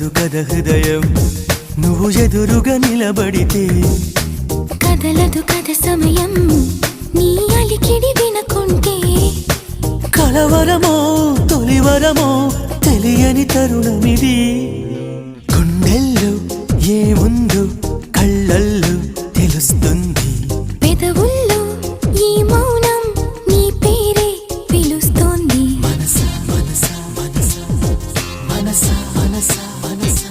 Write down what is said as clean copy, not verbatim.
కదలదు కద హృదయం నువ్వు ఎదురుగా నిలబడితే కదలదు కద సమయం నీ అలికిడి వినకుంటే కలవరమో తొలివరమో తెలియని తరుణమిది గుండెల్లో ఏముందో కళ్ళల్లో తెలుస్తుంది పెదవుల్లో ఈ మౌనం నీ పేరే పిలుస్తోంది మనసా మనసా మనసా మనసా మనసా మనసా